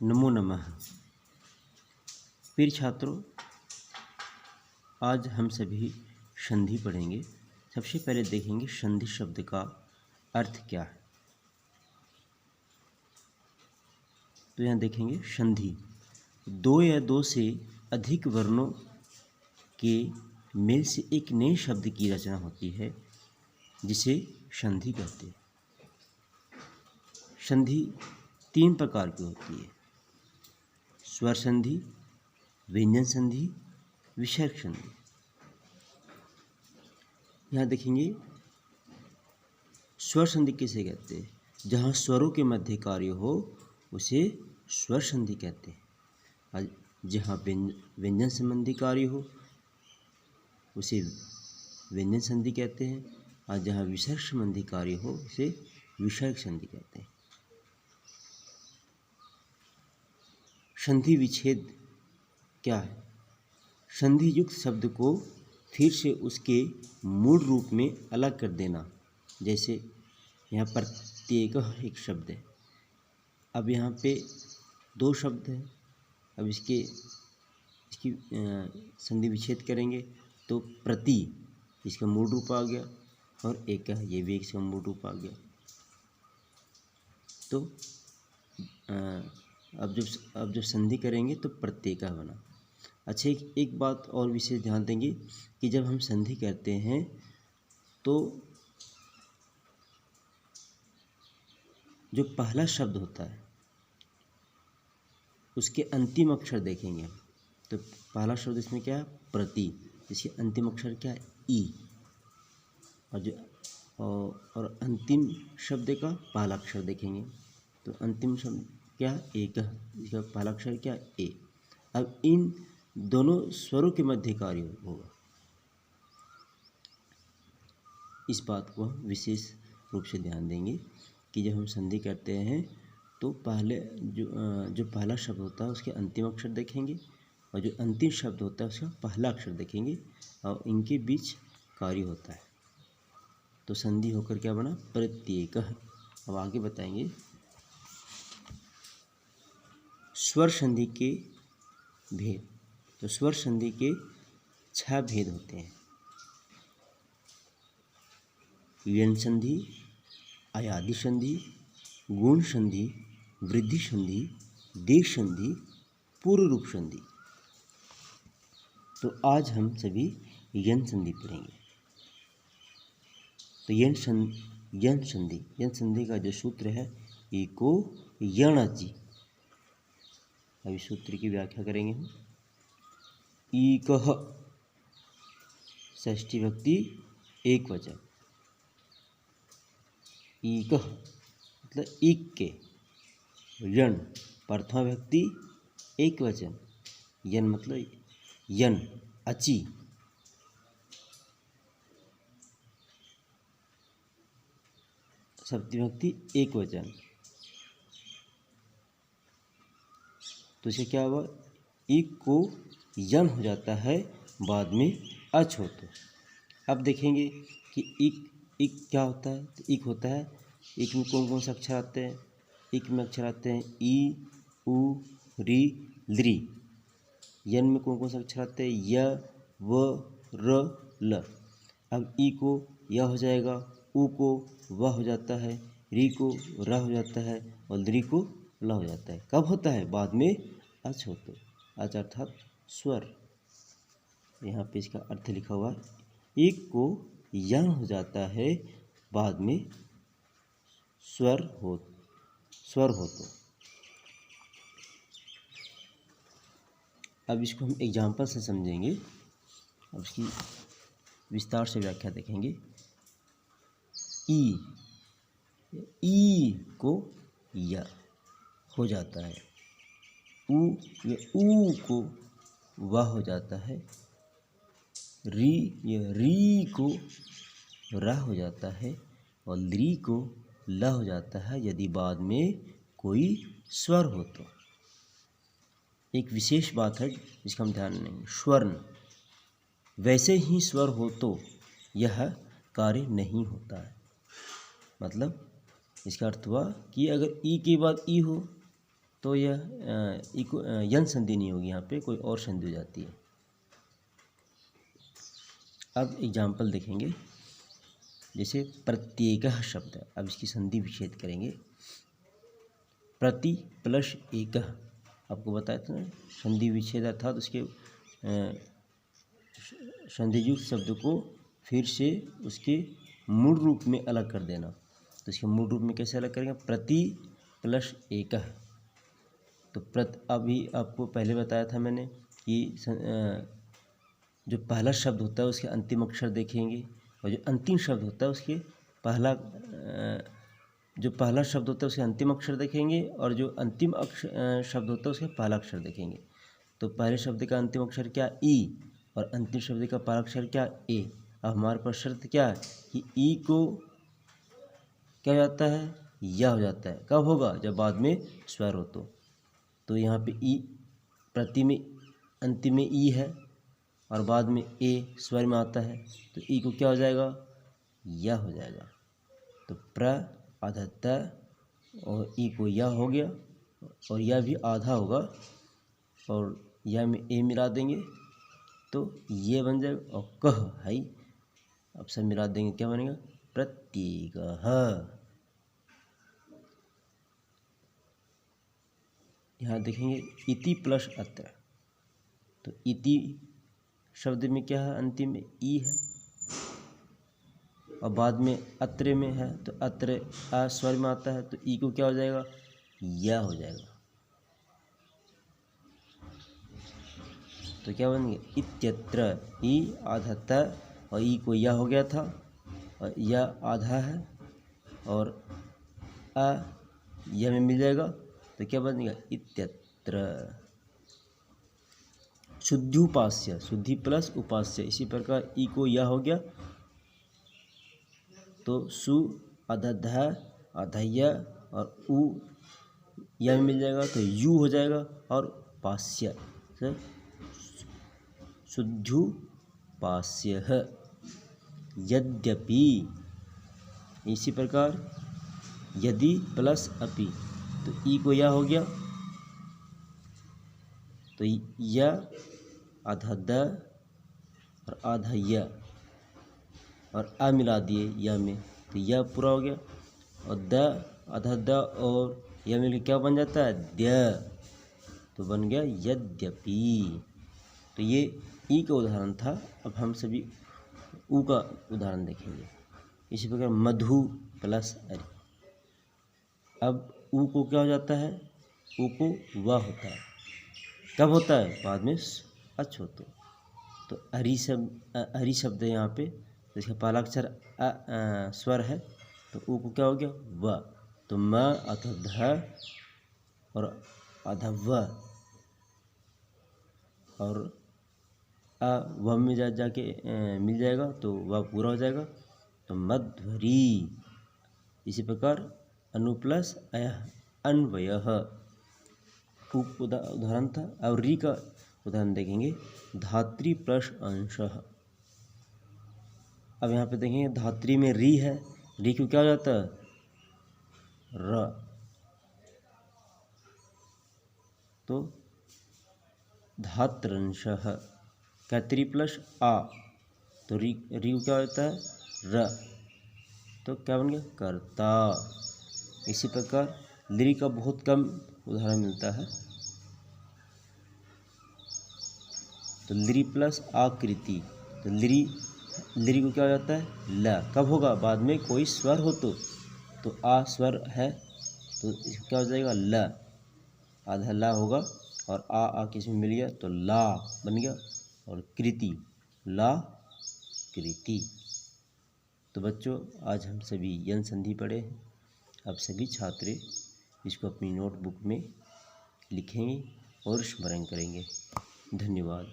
नमो नमः। प्रिय छात्रों, आज हम सभी संधि पढ़ेंगे। सबसे पहले देखेंगे संधि शब्द का अर्थ क्या है। तो यहाँ देखेंगे संधि दो या दो से अधिक वर्णों के मेल से एक नए शब्द की रचना होती है, जिसे संधि कहते हैं। संधि तीन प्रकार की होती है: स्वर संधि, व्यंजन संधि, विसर्ग संधि। यहाँ देखेंगे स्वर संधि किसे कहते हैं? जहाँ स्वरों के मध्य कार्य हो उसे स्वर संधि कहते हैं, और जहाँ व्यंजन संबंधी कार्य हो उसे व्यंजन संधि कहते हैं, और जहाँ विसर्ग संबंधी कार्य हो उसे विसर्ग संधि कहते हैं। संधि विच्छेद क्या है? संधि युक्त शब्द को फिर से उसके मूल रूप में अलग कर देना। जैसे यहाँ प्रत्येक एक शब्द है, अब यहाँ पे दो शब्द हैं, अब इसकी संधि विच्छेद करेंगे तो प्रति इसका मूल रूप आ गया, और एक है ये भी इसका मूल रूप आ गया। तो अब जब संधि करेंगे तो प्रत्येक बना। अच्छा, एक बात और विशेष ध्यान देंगे कि जब हम संधि करते हैं तो जो पहला शब्द होता है उसके अंतिम अक्षर देखेंगे हम। तो पहला शब्द इसमें क्या है? प्रति। इसके अंतिम अक्षर क्या है? ई। और अंतिम शब्द का पहला अक्षर देखेंगे तो अंतिम शब्द क्या है? एक। इसका पहला अक्षर क्या है? ए। अब इन दोनों स्वरों के मध्य कार्य होगा। इस बात को हम विशेष रूप से ध्यान देंगे कि जब हम संधि करते हैं तो पहले जो पहला शब्द होता है उसके अंतिम अक्षर देखेंगे, और जो अंतिम शब्द होता है उसका पहला अक्षर देखेंगे, और इनके बीच कार्य होता है। तो संधि होकर क्या बना? प्रत्येक। अब आगे बताएंगे स्वर संधि के भेद। तो स्वर संधि के 6 भेद होते हैं: व्यंजन संधि, अयादि संधि, गुण संधि, वृद्धि संधि, देश संधि, पूर्व रूप संधि। तो आज हम सभी यन संधि पढ़ेंगे। तो यन संधि का जो सूत्र है एको यणचि। अभी सूत्र की व्याख्या करेंगे हम। ईकः षष्ठी विभक्ति एक वचन। ईकः मतलब ईक के। यण प्रथमा विभक्ति एक वचन। यन मतलब यन अचि। सप्तमी विभक्ति एक वचन। तो इसे क्या हुआ? इक को यन हो जाता है, बाद में अच हो। तो अब देखेंगे कि इक क्या होता है। तो इक होता है, इक में कौन कौन से अक्षर आते हैं? इक में अक्षर आते हैं ई, उ, री, लृ। यन में कौन कौन से अक्षर आते हैं? य, व, र, ल। अब ई को य हो जाएगा, उ को व हो जाता है, री को र हो जाता है, और लृ को ल हो जाता है। कब होता है? बाद में अच होते। अच अर्थात स्वर। यहाँ पे इसका अर्थ लिखा हुआ है, एक को यन हो जाता है, बाद में स्वर हो तो। अब इसको हम एग्जाम्पल से समझेंगे। अब इसकी विस्तार से व्याख्या देखेंगे। ई को य हो जाता है, उ या ऊ को व हो जाता है, री या री को र हो जाता है, और लृ को ल हो जाता है यदि बाद में कोई स्वर हो तो। एक विशेष बात है जिसका हम ध्यान देंगे। स्वर्ण वैसे ही स्वर हो तो यह कार्य नहीं होता है। मतलब इसका अर्थ हुआ कि अगर ई के बाद ई हो तो यह यन संधि नहीं होगी, यहाँ पे कोई और संधि हो जाती है। अब एग्जाम्पल देखेंगे, जैसे प्रत्येकः शब्द है। अब इसकी संधि विच्छेद करेंगे। प्रति प्लस एकः, आपको बताया था ना संधि विच्छेद अर्थात उसके संधियुक्त शब्द को फिर से उसके मूल रूप में अलग कर देना। तो इसके मूल रूप में कैसे अलग करेंगे? प्रति प्लस एकः। तो अभी आपको पहले बताया था मैंने कि जो पहला शब्द होता है उसके अंतिम अक्षर देखेंगे, और जो अंतिम शब्द होता है उसके जो पहला शब्द होता है उसके अंतिम अक्षर देखेंगे, और जो अंतिम शब्द होता है उसके पहला अक्षर देखेंगे। तो पहले शब्द का अंतिम अक्षर क्या? ई, और अंतिम शब्द का पहला अक्षर क्या? ए। अब हमारे पास शर्त क्या है कि ई को क्या हो जाता है? या हो जाता है। कब होगा? जब बाद में स्वर हो तो यहाँ पे ई प्रति में अंतिम में ई है और बाद में ए स्वर में आता है, तो ई को क्या हो जाएगा? या हो जाएगा। तो प्र आधा त और ई को या हो गया, और या भी आधा होगा, और या में ए मिला देंगे तो ये बन जाएगा, और कह है अब सब मिला देंगे क्या बनेगा? प्रत्येकः। यहाँ देखेंगे इति प्लस अत्र, तो इति शब्द में क्या है? अंतिम में ई है, और बाद में अत्र में है, तो अत्र आ स्वर में आता है, तो ई को क्या हो जाएगा? या हो जाएगा। तो क्या बनेंगे? इत्यत्र, ई आधा त और ई को या हो गया था, और या आधा है, और आ यह में मिल जाएगा, तो क्या बनेगा? इत्यत्र। शुद्ध्युपास्य, शुद्धि प्लस उपास्य, इसी प्रकार ई को या हो गया तो सु आधा ध आधा य और उ या में मिल जाएगा तो यू हो जाएगा, और पास्य शुद्ध्युपास्य। यद्यपि, इसी प्रकार यदि प्लस अपि, तो ई को या हो गया तो या आधा द और आधा य और आ मिला दिए या में, तो यह पूरा हो गया, और द आधा द और यह मिल क्या बन जाता है? द्य, तो बन गया यद्यपि। तो ये ई का उदाहरण था। अब हम सभी उ का उदाहरण देखेंगे। इसी प्रकार मधु प्लस अरि। अब उ को क्या हो जाता है? उ को व होता है। कब होता है? बाद में अच हो तो अरि शब्द है यहाँ पे, तो इसका पहला अक्षर स्वर है, तो उ को क्या हो गया? व। तो म अथ ध और आधा व, और आ व में जाके मिल जाएगा, तो वह पूरा हो जाएगा, तो मध्वरी। इसी प्रकार अनु प्लस अयः अन्वयः उदाहरण था। और री का उदाहरण देखेंगे, धात्री प्लस अंशः। अब यहाँ पे देखेंगे धात्री में री है, री को क्या हो जाता है? र। तो धात्रंशः। कैत्री प्लस आ, तो री को क्या होता है? र। तो क्या बन गया? कर्ता। इसी प्रकार लिरी का बहुत कम उदाहरण मिलता है, तो लिरी प्लस आकृति, तो लिरी को क्या हो जाता है? ल। कब होगा? बाद में कोई स्वर हो तो आ स्वर है, तो क्या हो जाएगा? ल, आधा ला होगा, और आ किस में मिल गया? तो ला बन गया, और कृति, ला कृति। तो बच्चों, आज हम सभी यन संधि पढ़े हैं। अब सभी छात्र इसको अपनी नोटबुक में लिखेंगे और स्मरण करेंगे। धन्यवाद।